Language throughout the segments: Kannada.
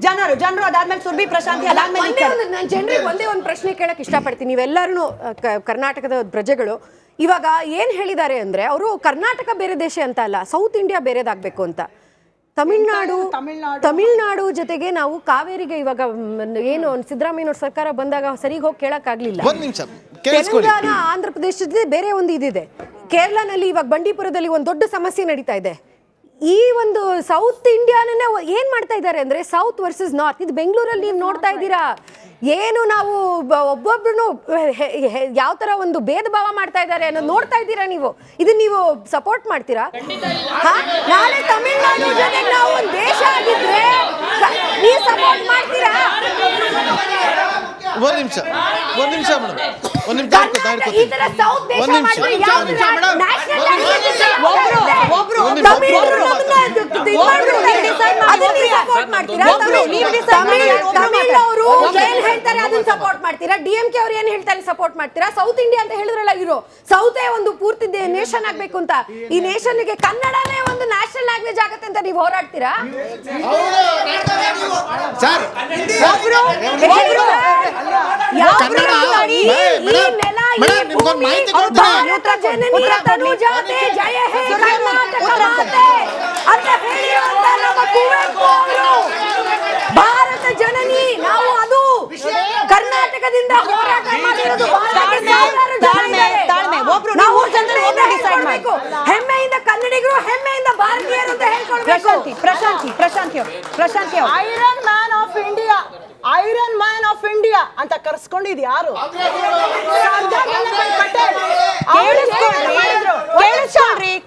ಜನರು ಅದಾದ್ಮೇಲೆ ಸುರ್ಭಿ ಪ್ರಶಾಂತಿ ಜನರಿಗೆ ಒಂದೇ ಒಂದು ಪ್ರಶ್ನೆ ಕೇಳಕ್ ಇಷ್ಟಪಡ್ತೀನಿ. ನೀವೆಲ್ಲರೂ ಕರ್ನಾಟಕದ ಪ್ರಜೆಗಳು ಇವಾಗ ಏನ್ ಹೇಳಿದ್ದಾರೆ ಅಂದ್ರೆ ಅವರು ಕರ್ನಾಟಕ ಬೇರೆ ದೇಶ ಅಂತ ಅಲ್ಲ, ಸೌತ್ ಇಂಡಿಯಾ ಬೇರೆದಾಗ್ಬೇಕು ಅಂತ. ತಮಿಳ್ನಾಡು ಜೊತೆಗೆ ನಾವು ಕಾವೇರಿಗೆ ಇವಾಗ ಏನು ಸಿದ್ದರಾಮಯ್ಯ ಸರ್ಕಾರ ಬಂದಾಗ ಸರಿಗೆ ಹೋಗಿ ಕೇಳಕ್ ಆಗ್ಲಿಲ್ಲ. ತೆಲಂಗಾಣ ಆಂಧ್ರ ಪ್ರದೇಶದ ಬೇರೆ ಒಂದು ಇದಿದೆ. ಕೇರಳನಲ್ಲಿ ಇವಾಗ ಬಂಡೀಪುರದಲ್ಲಿ ಒಂದು ದೊಡ್ಡ ಸಮಸ್ಯೆ ನಡೀತಾ ಇದೆ. ಈ ಒಂದು ಸೌತ್ ಇಂಡಿಯಾನೇ ಏನ್ ಮಾಡ್ತಾ ಇದ್ದಾರೆ ಅಂದ್ರೆ ಸೌತ್ ವರ್ಸಸ್ ನಾರ್ತ್. ಇದು ಬೆಂಗಳೂರಲ್ಲಿ ನೀವು ನೋಡ್ತಾ ಇದ್ದೀರಾ, ಏನು ನಾವು ಒಬ್ಬೊಬ್ರು ಯಾವ ತರ ಒಂದು ಭೇದ ಭಾವ ಮಾಡ್ತಾ ಇದ್ದಾರೆ ಅನ್ನೋದು ನೋಡ್ತಾ ಇದ್ದೀರಾ ನೀವು. ಇದನ್ನ ನೀವು ಸಪೋರ್ಟ್ ಮಾಡ್ತೀರಾ? ನಾಳೆ ತಮಿಳ್ನಾಡು ಜೊತೆಗೆ ನಾವು ಒಂದು ದೇಶ ಆಗಿದ್ರೆ ನೀವು ಸಪೋರ್ಟ್ ಮಾಡ್ತೀರಾ? ಒಂದ್ ನಿಮಿಷ ಈ ತರ ಸೌತ್ ದೇಶ ತಮಿಳ್ನವರು ಏನ್ ಹೇಳ್ತಾರೆ ಅದನ್ನ ಸಪೋರ್ಟ್ ಮಾಡ್ತೀರಾ? ಡಿಎಂಕೆ ಅವ್ರು ಏನ್ ಹೇಳ್ತಾರೆ ಸಪೋರ್ಟ್ ಮಾಡ್ತೀರಾ? ಸೌತ್ ಇಂಡಿಯಾ ಅಂತ ಹೇಳಿದ್ರಲ್ಲ, ಇರೋ ಸೌತೆ ಒಂದು ಪೂರ್ತಿ ನೇಷನ್ ಆಗ್ಬೇಕು ಅಂತ, ಈ ನೇಷನ್ಗೆ ಕನ್ನಡನೇ ಒಂದು ನ್ಯಾಷನಲ್ ಲ್ಯಾಂಗ್ವೇಜ್ ಆಗತ್ತೆ ಅಂತ ನೀವು ಹೋರಾಡ್ತೀರಾ? ಭಾರತ ಜನನಿ ನಾವು, ಅದು ಕರ್ನಾಟಕದಿಂದ ಹೋರಾಟ ಮಾಡಿರೋದು. ಹೆಮ್ಮೆಯಿಂದ ಕನ್ನಡಿಗರು, ಹೆಮ್ಮೆಯಿಂದ ಭಾರತೀಯರು ಅಂತ ಹೇಳ್ಕೊಳ್ಬೇಕು. Prashanti iron man of India, iron man of India ಅಂತ ಕರ್ಸ್ಕೊಂಡಿದ್ ಯಾರು?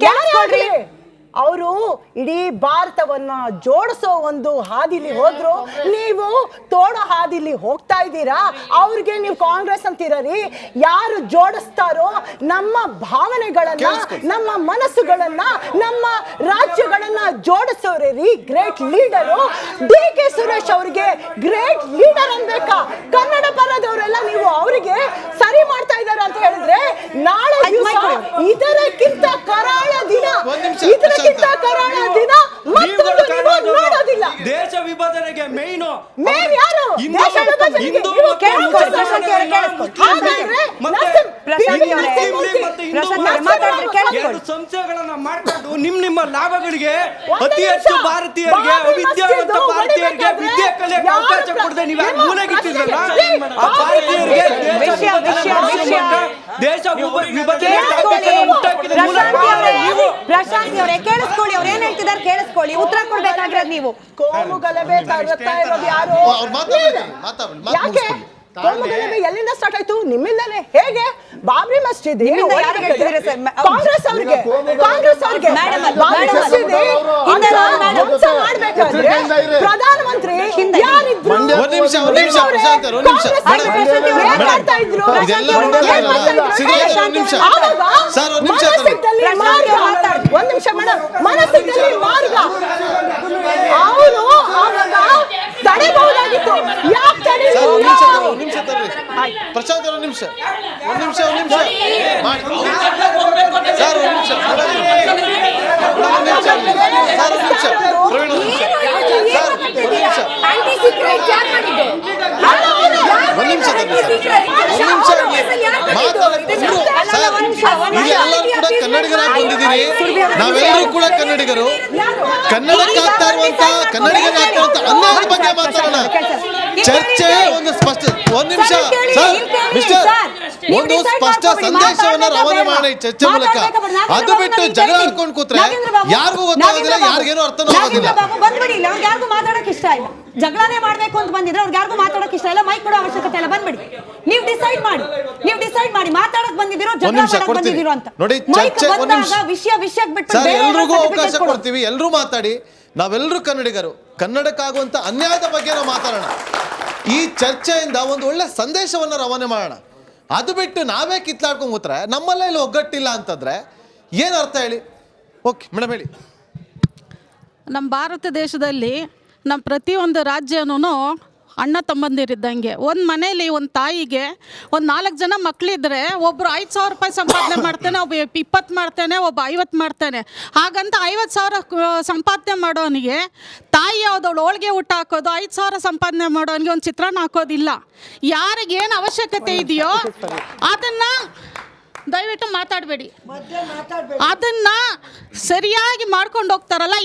ಕೇಳಿಸ್ಕೊಳ್ರಿ, ಅವರು ಇಡೀ ಭಾರತವನ್ನ ಜೋಡಿಸೋ ಒಂದು ಹಾದಿಲಿ ಹೋದ್ರು, ನೀವು ತೋಡೋ ಹಾದಿಲಿ ಹೋಗ್ತಾ ಇದ್ದೀರಾ. ಅವ್ರಿಗೆ ನೀವು ಕಾಂಗ್ರೆಸ್ ಅಂತೀರಿ. ಯಾರು ಜೋಡಿಸ್ತಾರೋ ನಮ್ಮ ಭಾವನೆಗಳನ್ನ, ನಮ್ಮ ಮನಸ್ಸುಗಳನ್ನ, ನಮ್ಮ ರಾಜ್ಯಗಳನ್ನ ಜೋಡಿಸೋರೇ ರೀ ಗ್ರೇಟ್ ಲೀಡರು. ಡಿ.ಕೆ. ಸುರೇಶ್ ಅವರಿಗೆ ಗ್ರೇಟ್ ಲೀಡರ್ ಅನ್ಬೇಕಾ? ಕನ್ನಡ ಪರದವರೆಲ್ಲ ನೀವು ಅವರಿಗೆ ಸರಿ ಮಾಡ್ತಾ ಇದ್ದಾರೆ ಅಂತ ಹೇಳಿದ್ರೆ ನಾಳೆ ಇದಕ್ಕಿಂತ ಕರಾಳ ದಿನ, ದೇಶ ವಿಭಜನೆಗೆ ಮೇನ್ ಯಾರು? ಸಂಸ್ಥೆಗಳನ್ನ ಮಾಡ್ಕೊಂಡು ನಿಮ್ಮ ಲಾಭಗಳಿಗೆ ಅತಿ ಹೆಚ್ಚು ಭಾರತೀಯರಿಗೆ, ಅವಿದ್ಯಾವಂತ ಭಾರತೀಯರಿಗೆ ವಿದ್ಯೆ ಕಲಿಯಕ್ಕೆ ಅವಕಾಶ ಕೊಡದೆ ನೀವು ಮೂಲೆಗಿಟ್ಟಿದ್ರಲ್ಲ, ಆ ಭಾರತೀಯರಿಗೆ ದೇಶ ವಿಭಜನೆ ಪ್ರಶಾಂತಿ ಅವರೇ ಕೇಳಿಸ್ಕೊಳ್ಳಿ, ಅವ್ರು ಏನ್ ಹೇಳ್ತಿದ್ದಾರೆ ಕೇಳಿಸ್ಕೊಳ್ಳಿ, ಉತ್ತರ ಕೊಡ್ಬೇಕಾಗಿರೋದು ನೀವು. ಕೋಮು ಗಲಭೆ ತರ್ತಾ ಇರೋದು ಯಾರು? ಯಾಕೆ ಕೋಮುಗಲಭೆ ಎಲ್ಲಿಂದ ಸ್ಟಾರ್ಟ್ ಆಯ್ತು? ನಿಮ್ಮಿಂದಲೇ. ಹೇಗೆ? ಬಾಬ್ರಿ ಮಸ್ಜಿದ್ ಕಾಂಗ್ರೆಸ್ ಅವ್ರಿಗೆ ಪ್ರಧಾನಮಂತ್ರಿ ಯಾರಿದ್ರು? ಒಂದ್ ನಿಮಿಷ ಮೇಡಮ್, ಮನಸ್ಸಿನಲ್ಲಿ ಮಾರ್ಗ ಅವರು ಆವಾಗ ತಡೆಬಹುದಾಗಿತ್ತು. ಯಾಕೆ ತಡೆಯಲಿಲ್ಲ? ಪ್ರಶಾಂತ್ ಒಂದು ನಿಮಿಷ ಕನ್ನಡಿಗರಾಗಿ ಬಂದಿದ್ದೀರಿ. ನಾವೆಲ್ಲರೂ ಕೂಡ ಕನ್ನಡಿಗರು. ಕನ್ನಡಕ್ಕಾಗ್ತಾ ಇರುವಂತ ಕನ್ನಡಿಗರಾಗ್ತಾ ಇರುವಂತ ಅನ್ಯಾಯದ ಬಗ್ಗೆ ಮಾತಾಡೋಣ. ಚರ್ಚೆ ಒಂದು ಸ್ಪಷ್ಟ, ಒಂದ್ ನಿಮಿಷ ಸರ್, ಮಿಸ್ಟರ್, ಒಂದು ಸ್ಪಷ್ಟ ಸಂದೇಶವನ್ನ ರವಾನೆ ಮಾಡಿ ಚರ್ಚೆ ಮೂಲಕ. ಅದು ಬಿಟ್ಟು ಜಗಳ ಆಡ್ಕೊಂಡು ಕೂತ್ರೆ ಯಾರಿಗೂ ಗೊತ್ತಾಗೋದಿಲ್ಲ, ಯಾರಿಗೇನು ಅರ್ಥನೂ ಆಗೋದಿಲ್ಲ. ಯಾರಿಗೂ ಮಾತಾಡಕ್ ಇಷ್ಟ ಇಲ್ಲ, ಜಗಳನೇ ಮಾಡ್ಬೇಕು ಅಂತ ಬಂದಿದ್ರೆ ಅವ್ರಿಗೆ ಯಾರಿಗೂ ಮಾತಾಡಕ್ ಇಷ್ಟ ಇಲ್ಲ, ಮೈಕ್ ಕೊಡೋ ಅವಶ್ಯಕತೆ ಇಲ್ಲ. ಬಂದ್ಬಿಡಿ, ನೀವು ಡಿಸೈಡ್ ಮಾಡಿ ಮಾತಾಡಕ್ ಬಂದಿದ್ದೀರೋ ಬಂದಿದ್ದೀರೋ ಅಂತ ನೋಡಿ. ಚರ್ಚೆ ವಿಷಯಕ್ಕೆ ಬಿಟ್ಟು ಎಲ್ರಿಗೂ ಅವಕಾಶ ಕೊಡ್ತೀವಿ, ಎಲ್ರೂ ಮಾತಾಡಿ. ನಾವೆಲ್ಲರೂ ಕನ್ನಡಿಗರು, ಕನ್ನಡಕ್ಕಾಗುವಂತ ಅನ್ಯಾಯದ ಬಗ್ಗೆ ನಾವು ಮಾತಾಡೋಣ. ಈ ಚರ್ಚೆಯಿಂದ ಒಂದು ಒಳ್ಳೆ ಸಂದೇಶವನ್ನು ರವಾನೆ ಮಾಡೋಣ. ಅದು ಬಿಟ್ಟು ನಾವೇ ಕಿತ್ಲಾಡ್ಕೊಂಡ್ ಕೂತ್ರೆ ನಮ್ಮಲ್ಲೇ ಇಲ್ಲಿ ಒಗ್ಗಟ್ಟಿಲ್ಲ ಅಂತಂದ್ರೆ ಏನ್ ಅರ್ಥ ಹೇಳಿ? ಓಕೆ ಮೇಡಮ್ ಹೇಳಿ. ನಮ್ಮ ಭಾರತ ದೇಶದಲ್ಲಿ ನಮ್ಮ ಪ್ರತಿಯೊಂದು ರಾಜ್ಯನೂ ಅಣ್ಣ ತಮ್ಮಂದಿರಿದ್ದಂಗೆ. ಒಂದು ಮನೇಲಿ ಒಂದು ತಾಯಿಗೆ ಒಂದು 4 ಜನ ಮಕ್ಕಳಿದ್ರೆ ಒಬ್ಬರು 5,000 ರೂಪಾಯಿ ಸಂಪಾದನೆ ಮಾಡ್ತಾನೆ, ಒಬ್ಬ 20 ಮಾಡ್ತಾನೆ, ಒಬ್ಬ 50 ಮಾಡ್ತಾನೆ. ಹಾಗಂತ 50,000 ಸಂಪಾದನೆ ಮಾಡೋನಿಗೆ ತಾಯಿ ಯಾವುದವಳು ಹೋಳಿಗೆ ಊಟ ಹಾಕೋದು, 5,000 ಸಂಪಾದನೆ ಮಾಡೋನಿಗೆ ಒಂದು ಚಿತ್ರಾನ್ನ ಹಾಕೋದಿಲ್ಲ. ಯಾರಿಗೇನು ಅವಶ್ಯಕತೆ ಇದೆಯೋ ಅದನ್ನು ದಯವಿಟ್ಟು ಮಾತಾಡಬೇಡಿ, ಅದನ್ನ ಸರಿಯಾಗಿ ಮಾಡ್ಕೊಂಡು ಹೋಗ್ತಾರಲ್ಲ,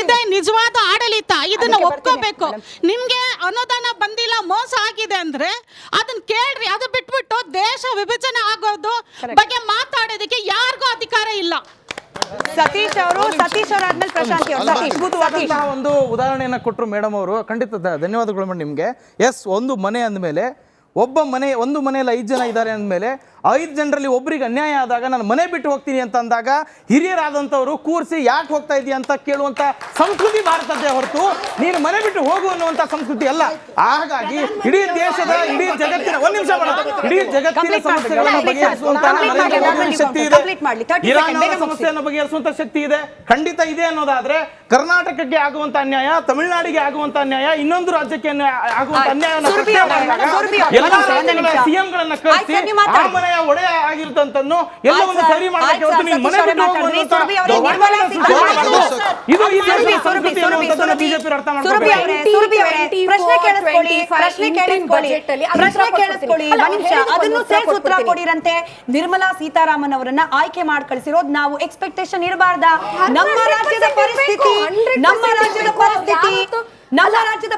ಇದೇ ನಿಜವಾದ ಆಡಳಿತ. ಇದನ್ನ ಒಪ್ಕೋಬೇಕು. ನಿಮ್ಗೆ ಅನುದಾನ ಬಂದಿಲ್ಲ, ಮೋಸ ಆಗಿದೆ ಅಂದ್ರೆ ಅದನ್ನ ಕೇಳ್ರಿ. ಅದು ಬಿಟ್ಬಿಟ್ಟು ದೇಶ ವಿಭಜನೆ ಆಗೋದು ಬಗ್ಗೆ ಮಾತಾಡೋದಕ್ಕೆ ಯಾರಿಗೂ ಅಧಿಕಾರ ಇಲ್ಲ. ಸತೀಶ್ ಅವರಾದ್ಮೇಲೆ ಪ್ರಶಾಂತಿ ಅವರು. ಅದ್ಭುತವಾದಂತಹ ಒಂದು ಉದಾಹರಣೆಯನ್ನ ಕೊಟ್ಟರು ಮೇಡಮ್ ಅವರು. ಖಂಡಿತ ಧನ್ಯವಾದಗಳು ಮೇಡಮ್ ನಿಮ್ಗೆ. ಎಸ್, ಒಂದು ಮನೆ ಅಂದಮೇಲೆ ಒಂದು ಮನೆಯಲ್ಲಿ 5 ಜನ ಇದ್ದಾರೆ ಅಂದಮೇಲೆ 5 ಜನರಲ್ಲಿ ಒಬ್ಬರಿಗೆ ಅನ್ಯಾಯ ಆದಾಗ ನಾನು ಮನೆ ಬಿಟ್ಟು ಹೋಗ್ತೀನಿ ಅಂತ ಅಂದಾಗ ಹಿರಿಯರಾದಂಥವ್ರು ಕೂರಿಸಿ ಯಾಕೆ ಹೋಗ್ತಾ ಇದೀಯ ಅಂತ ಕೇಳುವಂತ ಸಂಸ್ಕೃತಿ ಭಾರತದ್ದೇ ಹೊರತು ನೀನು ಮನೆ ಬಿಟ್ಟು ಹೋಗು ಅನ್ನುವಂಥ ಸಂಸ್ಕೃತಿ ಅಲ್ಲ. ಹಾಗಾಗಿ ಇಡೀ ದೇಶದ ಇಡೀ ಜಗತ್ತಿನ ಇಡೀ ಜಗತ್ತಿನ ಸಮಸ್ಯೆಗಳನ್ನು ಬಗೆಹರಿಸುವಂತ ಶಕ್ತಿ ಇದೆ, ಇರಾನ್ ಸಮಸ್ಯೆಯನ್ನು ಬಗೆಹರಿಸುವಂತ ಶಕ್ತಿ ಇದೆ, ಖಂಡಿತ ಇದೆ ಅನ್ನೋದಾದ್ರೆ ಕರ್ನಾಟಕಕ್ಕೆ ಆಗುವಂತ ಅನ್ಯಾಯ, ತಮಿಳುನಾಡಿಗೆ ಆಗುವಂತ ಅನ್ಯಾಯ, ಇನ್ನೊಂದು ರಾಜ್ಯಕ್ಕೆ ಆಗುವಂತ ಅನ್ಯಾಯವನ್ನು ಸಿಎಂ ಗಳನ್ನ ಕಳಿಸಿ ಆ ಮನೆಯ ಒಡೆಯ ಆಗಿರ್ತಂತನ್ನು ಎಲ್ಲವನ್ನು ಸರಿ ಮಾಡಕ್ಕೆ ಹೊರತು ನೀನು ಮನೆ ಬಿಟ್ಟು ಹೋಗುವಂತ ಇದು ಈ ದೇಶದ ಸಂಸ್ಕೃತಿ ಅನ್ನುವಂಥದ್ದನ್ನ ಬಿಜೆಪಿ ಅರ್ಥ ಮಾಡ್ತಾರೆ. ಅದನ್ನು ಸೇರಿಸಿ ಉತ್ತರ ಕೊಡಿರಂತೆ. ನಿರ್ಮಲಾ ಸೀತಾರಾಮನ್ ಅವರನ್ನ ಆಯ್ಕೆ ಮಾಡಿ ಕಳಿಸಿರೋದು ನಾವು ಎಕ್ಸ್ಪೆಕ್ಟೇಷನ್ ಇರಬಾರ್ದ? ನಮ್ಮ ರಾಜ್ಯದ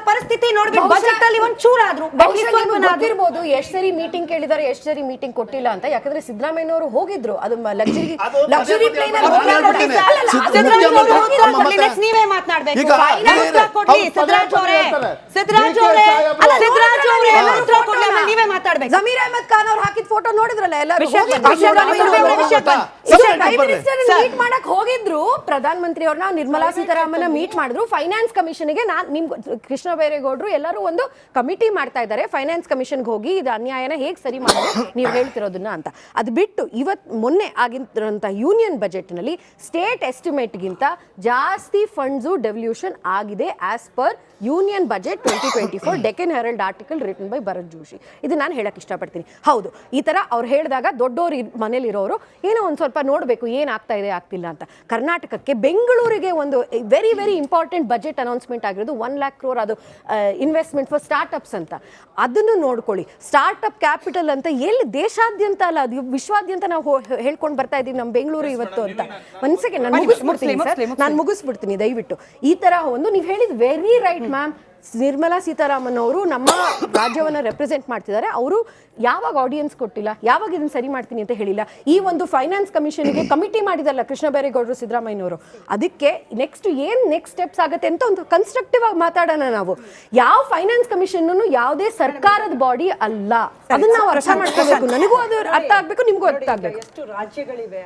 ಪರಿಸ್ಥಿತಿ ನೋಡ್ಬಿಟ್ಟು ಬಜೆಟ್ ಅಲ್ಲಿ ಒಂದ್ ಚೂರಾದ್ರು ಗೊತ್ತಿರ್ಬೋದು ಎಷ್ಟು ಸರಿ ಮೀಟಿಂಗ್ ಕೇಳಿದಾರೆ, ಎಷ್ಟು ಸರಿ ಮೀಟಿಂಗ್ ಕೊಟ್ಟಿಲ್ಲ ಅಂತ. ಯಾಕಂದ್ರೆ ಸಿದ್ದರಾಮಯ್ಯನವರು ಹೋಗಿದ್ರು, ಅದು ಲಕ್ಸುರಿ ಪ್ಲೇನ್ ನೀವೇ ಮಾತನಾಡ್ಬೇಕು. ನೀವೇ ಮಾತಾಡ್ಬೇಕು. ಜಮೀರ್ ಅಹಮದ್ ಖಾನ್ ಅವ್ರು ಹಾಕಿದ ಫೋಟೋ ನೋಡಿದ್ರಲ್ಲ ಎಲ್ಲರೂ. ಮೀಟ್ ಮಾಡಕ್ ಹೋಗಿದ್ರು ಪ್ರಧಾನ ಮಂತ್ರಿ ಅವ್ರನ್ನ, ನಿರ್ಮಲಾ ಸೀತಾರಾಮನ್ ಮೀಟ್ ಮಾಡಿದ್ರು. ಫೈನಾನ್ಸ್ ಕಮಿಷನ್ ಗೆ ಕೃಷ್ಣ ಬೈರೇಗೌಡರು ಎಲ್ಲರೂ ಒಂದು ಕಮಿಟಿ ಮಾಡ್ತಾ ಇದ್ದಾರೆ. ಫೈನಾನ್ಸ್ ಕಮಿಷನ್ಗೆ ಹೋಗಿ ಇದು ಅನ್ಯಾಯನ ಹೇಗೆ ಸರಿ ಮಾಡೋದು ನೀವು ಹೇಳ್ತಿರೋದನ್ನ ಅಂತ. ಅದು ಬಿಟ್ಟು ಮೊನ್ನೆ ಆಗಿರೋಂಥ ಯೂನಿಯನ್ ಬಜೆಟ್ ನಲ್ಲಿ ಸ್ಟೇಟ್ ಎಸ್ಟಿಮೇಟ್ಗಿಂತ ಜಾಸ್ತಿ ಫಂಡ್ಸು ಡೆವಲ್ಯೂಷನ್ ಆಗಿದೆ as per union budget 2024 Deccan Herald article written by Bharat Joshi. ಇದು ನಾನು ಹೇಳಕ್ ಇಷ್ಟಪಡ್ತೀನಿ. ಹೌದು, ಈ ತರ ಅವ್ರು ಹೇಳಿದಾಗ ದೊಡ್ಡವರು ಮನೇಲಿರೋರು ಏನೋ ಒಂದು ಸ್ವಲ್ಪ ನೋಡಬೇಕು ಏನಾಗ್ತಾ ಇದೆ ಆಗ್ತಿಲ್ಲ ಅಂತ. ಕರ್ನಾಟಕಕ್ಕೆ ಬೆಂಗಳೂರಿಗೆ ಒಂದು very very important budget announcement ಆಗಿರೋದು 1 lakh crore, ಅದು ಇನ್ವೆಸ್ಟ್ಮೆಂಟ್ ಫಾರ್ ಸ್ಟಾರ್ಟ್ಅಪ್ಸ್ ಅಂತ. ಅದನ್ನು ನೋಡ್ಕೊಳ್ಳಿ. ಸ್ಟಾರ್ಟ್ಅಪ್ ಕ್ಯಾಪಿಟಲ್ ಅಂತ ಎಲ್ಲಿ ದೇಶಾದ್ಯಂತ ಅಲ್ಲ, ಅದು ವಿಶ್ವಾದ್ಯಂತ ನಾವು ಹೇಳ್ಕೊಂಡು ಬರ್ತಾ ಇದೀವಿ ನಮ್ಮ ಬೆಂಗಳೂರು ಇವತ್ತು ಅಂತ. ಒಂದ್ಸೆಗೆ ನಾನು ಮುಗಿಸ್ಬಿಡ್ತೀನಿ ದಯವಿಟ್ಟು. ಈ ತರ ಒಂದು ನೀವು ಹೇಳಿದ್ very right ma'am. Nirmala Sitharaman ಅವರು ನಮ್ಮ ರಾಜ್ಯವನ್ನು ರೆಪ್ರೆಸೆಂಟ್ ಮಾಡ್ತಿದ್ದಾರೆ. ಅವರು ಯಾವಾಗ ಆಡಿಯನ್ಸ್ ಕೊಟ್ಟಿಲ್ಲ, ಯಾವಾಗ ಇದನ್ನ ಸರಿ ಮಾಡ್ತೀನಿ ಅಂತ ಹೇಳಿಲ್ಲ. ಈ ಒಂದು ಫೈನಾನ್ಸ್ ಕಮಿಷನ್ಗೆ ಕಮಿಟಿ ಮಾಡಿದಲ್ಲ ಕೃಷ್ಣ ಬೈರೇಗೌಡರು ಸಿದ್ದರಾಮಯ್ಯನವರು, ಅದಕ್ಕೆ ನೆಕ್ಸ್ಟ್ ಸ್ಟೆಪ್ಸ್ ಆಗುತ್ತೆ ಅಂತ ಒಂದು ಕನ್ಸ್ಟ್ರಕ್ಟಿವ್ ಆಗಿ ಮಾತಾಡೋಣ ನಾವು. ಯಾವ ಫೈನಾನ್ಸ್ ಕಮಿಷನ್ ಯಾವುದೇ ಸರ್ಕಾರದ ಬಾಡಿ ಅಲ್ಲ, ಅದನ್ನ ನಾವು ಅರ್ಥ ಮಾಡ್ಕೋಬೇಕು. ನನಗೂ ಅದು ಅರ್ಥ ಆಗ್ಬೇಕು, ನಿಮ್ಗೂ ಅರ್ಥ ಆಗ್ಬೇಕು. ಎಷ್ಟು ರಾಜ್ಯಗಳಿವೆ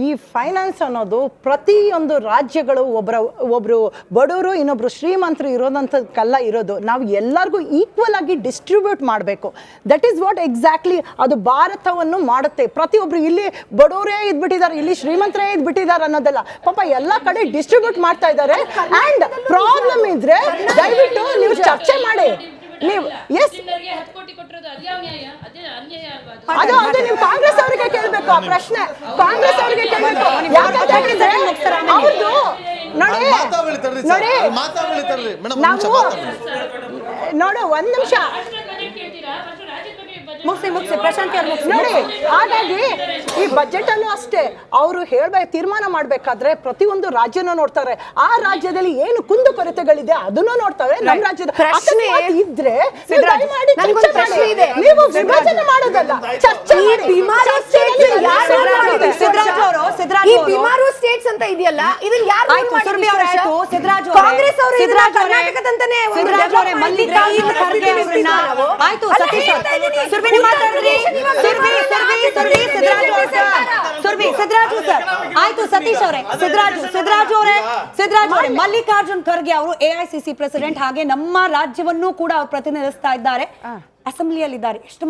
ಈ ಫೈನಾನ್ಸ್ ಅನ್ನೋದು? ಪ್ರತಿಯೊಂದು ರಾಜ್ಯಗಳು ಒಬ್ರು ಬಡವರು ಇನ್ನೊಬ್ರು ಶ್ರೀಮಂತರು ಇರೋದಂಥದ್ದಕ್ಕೆಲ್ಲ ಇರೋದು. ನಾವು ಎಲ್ಲರಿಗೂ ಈಕ್ವಲ್ ಆಗಿ ಡಿಸ್ಟ್ರಿಬ್ಯೂಟ್ ಮಾಡಬೇಕು. ದಟ್ ಈಸ್ ವಾಟ್ ಎಕ್ಸಾಕ್ಟ್ಲಿ ಅದು ಭಾರತವನ್ನು ಮಾಡುತ್ತೆ. ಪ್ರತಿಯೊಬ್ರು ಇಲ್ಲಿ ಬಡವರೇ ಇದ್ಬಿಟ್ಟಿದ್ದಾರೆ, ಇಲ್ಲಿ ಶ್ರೀಮಂತರೇ ಇದ್ಬಿಟ್ಟಿದ್ದಾರೆ ಅನ್ನೋದಲ್ಲ, ಪಾಪ ಎಲ್ಲ ಕಡೆ ಡಿಸ್ಟ್ರಿಬ್ಯೂಟ್ ಮಾಡ್ತಾ ಇದ್ದಾರೆ. ಅಂಡ್ ಪ್ರಾಬ್ಲಮ್ ಇದ್ರೆ ದಯವಿಟ್ಟು ನೀವು ಚರ್ಚೆ ಮಾಡಿ. ನೀವು ಅದು ನೀವು ಕಾಂಗ್ರೆಸ್ ಅವರಿಗೆ ಕೇಳಬೇಕು ಆ ಪ್ರಶ್ನೆ. ಕಾಂಗ್ರೆಸ್ ಅವರಿಗೆ ಕೇಳಬೇಕು. ನೋಡು ಒಂದ್ ನಿಮಿಷ ಮುಗಿಸಿ ಪ್ರಶಾಂತಿ ಅವ್ರು ನೋಡಿ. ಹಾಗಾಗಿ ಈ ಬಜೆಟ್ ಅಲ್ಲೂ ಅಷ್ಟೇ ಅವರು ತೀರ್ಮಾನ ಮಾಡ್ಬೇಕಾದ್ರೆ ಪ್ರತಿಯೊಂದು ರಾಜ್ಯನೂ ನೋಡ್ತಾರೆ. ಆ ರಾಜ್ಯದಲ್ಲಿ ಏನು ಕುಂದು ಕೊರತೆಗಳಿದೆ ಅದನ್ನು ನೋಡ್ತಾರೆ. ನಮ್ಮ ರಾಜ್ಯದ ಪ್ರಶ್ನೆ ಇದ್ರೆ ನೀವು ವಿಭಜನೆ ಮಾಡೋದಲ್ಲ, ಚರ್ಚೆ ಸ್ಟೇಟ್ಸ್ ಅಂತ ಇದೆಯಲ್ಲ, ಇದನ್ನ ಯಾರು ಕಾಂಗ್ರೆಸ್ ಅವರು ಕರ್ನಾಟಕದಂತಾನೆ ಮಲ್ಲಿಕಾರ್ಜುನ ಖರ್ಗೆ ಅವರನ್ನ ಆಯ್ತು ಸತೀಶ್ ಆಯ್ತು ಸತೀಶ್ ಅವರೇ, ಸಿದ್ದರಾಜು ಅವರೇ ಮಲ್ಲಿಕಾರ್ಜುನ್ ಖರ್ಗೆ ಅವರು AICC ಪ್ರೆಸಿಡೆಂಟ್, ಹಾಗೆ ನಮ್ಮ ರಾಜ್ಯವನ್ನೂ ಕೂಡ ಅವರು ಪ್ರತಿನಿಧಿಸ್ತಾ ಇದ್ದಾರೆ, ಅಸೆಂಬ್ಲಿಯಲ್ಲಿದ್ದಾರೆ. ಎಷ್ಟು